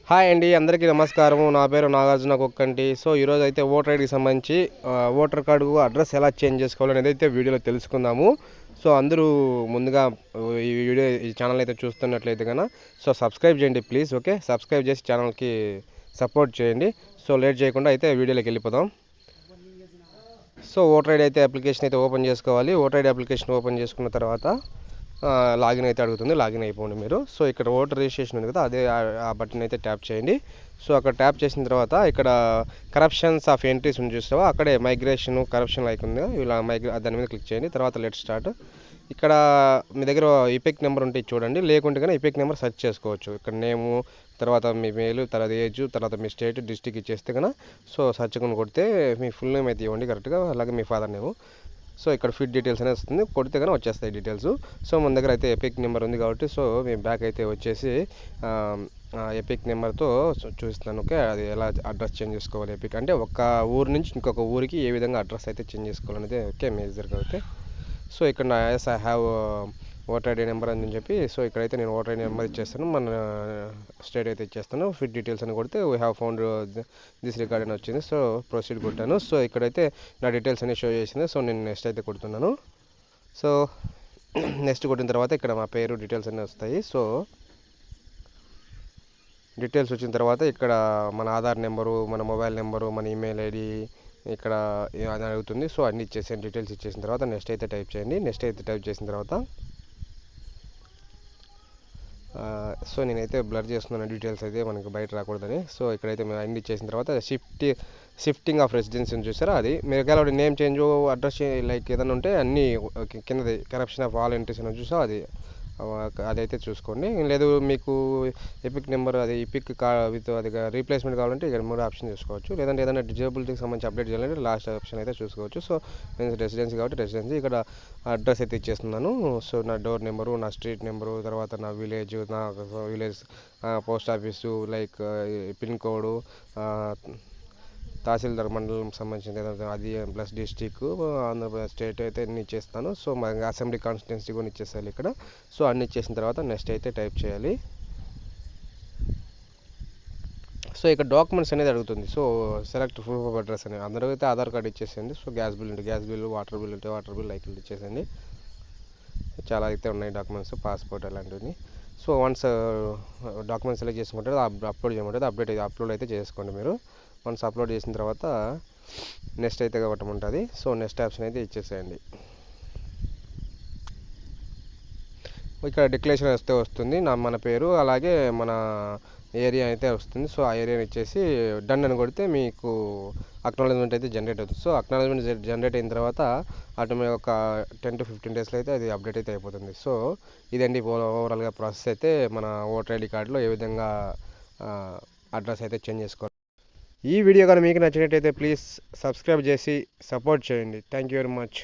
Hi అండి, అందరికీ నమస్కారము. నా పేరు నాగార్జున కుక్కంటి. సో ఈరోజు అయితే ఓటర్ ఐడికి సంబంధించి ఓటర్ కార్డు అడ్రస్ ఎలా చేంజ్ చేసుకోవాలో అనేది అయితే వీడియోలో తెలుసుకుందాము. సో అందరూ ముందుగా ఈ ఛానల్ అయితే చూస్తున్నట్లయితే కనుక సబ్స్క్రైబ్ చేయండి ప్లీజ్. ఓకే, సబ్స్క్రైబ్ చేసి ఛానల్కి సపోర్ట్ చేయండి. సో లేట్ చేయకుండా అయితే వీడియోలోకి వెళ్ళిపోదాం. సో ఓటర్ ఐడి అయితే అప్లికేషన్ అయితే ఓపెన్ చేసుకోవాలి. ఓటర్ ఐడి అప్లికేషన్ ఓపెన్ చేసుకున్న తర్వాత లాగిన్ అయితే అడుగుతుంది. లాగిన్ అయిపోండి మీరు. సో ఇక్కడ ఓటర్ రిజిస్ట్రేషన్ ఉంది కదా, అదే ఆ బటన్ అయితే ట్యాప్ చేయండి. సో అక్కడ ట్యాప్ చేసిన తర్వాత ఇక్కడ కరప్షన్స్ ఆఫ్ ఎంట్రీస్ ఉంది చూస్తావా, అక్కడే మైగ్రేషన్ కరప్షన్ లైక్ ఉంది, ఇలా దాని మీద క్లిక్ చేయండి. తర్వాత లెట్ స్టార్ట్. ఇక్కడ మీ దగ్గర ఈపిక్ నెంబర్ ఉంటే చూడండి, లేకుంటే కానీ ఈపిక్ నెంబర్ సెర్చ్ చేసుకోవచ్చు. ఇక్కడ నేము, తర్వాత మీ మెయిల్, తర్వాత ఏజ్, తర్వాత మీ స్టేట్, డిస్టిక్ ఇచ్చేస్తే కనుక సో సెర్చ్ కొని కొడితే మీ ఫుల్ నేమ్ అయితే ఇవ్వండి కరెక్ట్గా, అలాగే మీ ఫాదర్ నేము. సో ఇక్కడ ఫిట్ డీటెయిల్స్ అనేది వస్తుంది, కొడితే కానీ వచ్చేస్తాయి డీటెయిల్స్. సో మన దగ్గర అయితే ఎపిక్ నెంబర్ ఉంది కాబట్టి సో మీ బ్యాక్ అయితే వచ్చేసి ఎపిక్ నెంబర్తో చూపిస్తాను. ఓకే, అది ఎలా అడ్రస్ చేంజ్ చేసుకోవాలి. ఎపిక్ అంటే ఒక ఊరు నుంచి ఇంకొక ఊరికి ఏ విధంగా అడ్రస్ అయితే చేంజ్ చేసుకోవాలనేది ఓకే మేజర్గా అయితే. సో ఇక్కడ నా yes I have voter ID number అని చెప్పి, సో ఇక్కడైతే నేను ఓటర్ ఐడి నెంబర్ ఇచ్చేస్తాను, మన స్టేట్ అయితే ఇచ్చేస్తాను. ఫిట్ డీటెయిల్స్ అని కొడితే we have found this record అని వచ్చింది. సో ప్రొసీడ్ కొట్టాను. సో ఇక్కడైతే నా డీటెయిల్స్ అన్ని షో చేసింది. సో నేను నెక్స్ట్ అయితే కొడుతున్నాను. సో నెక్స్ట్ కొట్టిన తర్వాత ఇక్కడ మా పేరు డీటెయిల్స్ అన్నీ వస్తాయి. సో డీటెయిల్స్ వచ్చిన తర్వాత ఇక్కడ మన ఆధార్ నెంబరు, మన మొబైల్ నెంబరు, మన ఈమెయిల్ ఐడి ఇక్కడ అది అడుగుతుంది. సో అన్ని ఇచ్చేసాను, డీటెయిల్స్ ఇచ్చేసిన తర్వాత నెక్స్ట్ అయితే టైప్ చేయండి. నెక్స్ట్ అయితే టైప్ చేసిన తర్వాత సో నేనైతే బ్లర్ చేస్తున్నాను డీటెయిల్స్ అయితే మనకి బయట రాకూడదని. సో ఇక్కడైతే మేము అన్ని చేసిన తర్వాత షిఫ్టింగ్ ఆఫ్ రెసిడెన్సీ చూసారా, అది మీరు ఒకవేళ నేమ్ చేంజ్, అడ్రస్ లైక్ ఏదైనా ఉంటే అన్నీ కిందది కరప్షన్ ఆఫ్ ఆల్ ఎంట్రీస్ అని చూసా, అదైతే చూసుకోండి. లేదు మీకు ఎపిక్ నెంబర్, అది ఎపిక్ విత్ అది రీప్లేస్మెంట్ కావాలంటే ఇక్కడ 3 ఆప్షన్ చూసుకోవచ్చు. లేదంటే ఏదైనా డిజేబిలిటీకి సంబంధించి అప్డేట్ చేయాలంటే లాస్ట్ ఆప్షన్ అయితే చూసుకోవచ్చు. సో నేను రెసిడెన్సీ కాబట్టి రెసిడెన్సీ, ఇక్కడ అడ్రస్ అయితే ఇచ్చేస్తున్నాను. సో నా డోర్ నెంబరు, నా స్ట్రీట్ నెంబరు, తర్వాత నా village post office, like pin code, తహసీల్దార్ మండలం సంబంధించిన అది ప్లస్ డిస్టిక్, ఆంధ్రప్రదేశ్ స్టేట్ అయితే అన్ని ఇచ్చేస్తాను. సో మన అసెంబ్లీ కాన్స్టిట్యున్సీ కూడా ఇచ్చేసాలి ఇక్కడ. సో అన్ని ఇచ్చేసిన తర్వాత నెక్స్ట్ అయితే టైప్ చేయాలి. సో ఇక్కడ డాక్యుమెంట్స్ అనేది అడుగుతుంది. So select proof of address అని, అందరూ అయితే ఆధార్ కార్డు ఇచ్చేసేయండి. సో గ్యాస్ బిల్ ఉంటే గ్యాస్ బిల్, వాటర్ బిల్ ఉంటే వాటర్ బిల్, లైక్ ఇచ్చేసేయండి. చాలా అయితే ఉన్నాయి డాక్యుమెంట్స్, పాస్పోర్ట్ అలాంటివి. సో వన్స్ డాక్యుమెంట్స్ సెలెక్ట్ చేసుకుంటే అప్లోడ్ చేయమంటుంది, అప్లోడ్ అయితే చేసుకోండి మీరు. వన్స్ అప్లోడ్ చేసిన తర్వాత నెక్స్ట్ అయితే కొట్టమంటుంది. సో నెక్స్ట్ ఆప్షన్ అయితే ఇచ్చేసేయండి. ఇక్కడ డిక్లరేషన్ వస్తే వస్తుంది మన పేరు, అలాగే మన ఏరియా అయితే వస్తుంది. సో ఆ ఏరియాని ఇచ్చేసి డన్ అని కొడితే మీకు అక్నాలజ్మెంట్ అయితే జనరేట్ అవుతుంది. సో అక్నాలజ్మెంట్ జనరేట్ అయిన తర్వాత ఆటోమేటిక్ ఒక 10 to 15 డేస్లో అయితే అది అప్డేట్ అయితే అయిపోతుంది. సో ఇదండి ఓవరాల్గా ప్రాసెస్ అయితే మన ఓటర్ ఐడి కార్డులో ఏ విధంగా అడ్రస్ అయితే చేంజ్ చేసుకోవాలి. ఈ వీడియో కానీ మీకు నచ్చినట్టయితే ప్లీజ్ సబ్స్క్రైబ్ చేసి సపోర్ట్ చేయండి. Thank you very much.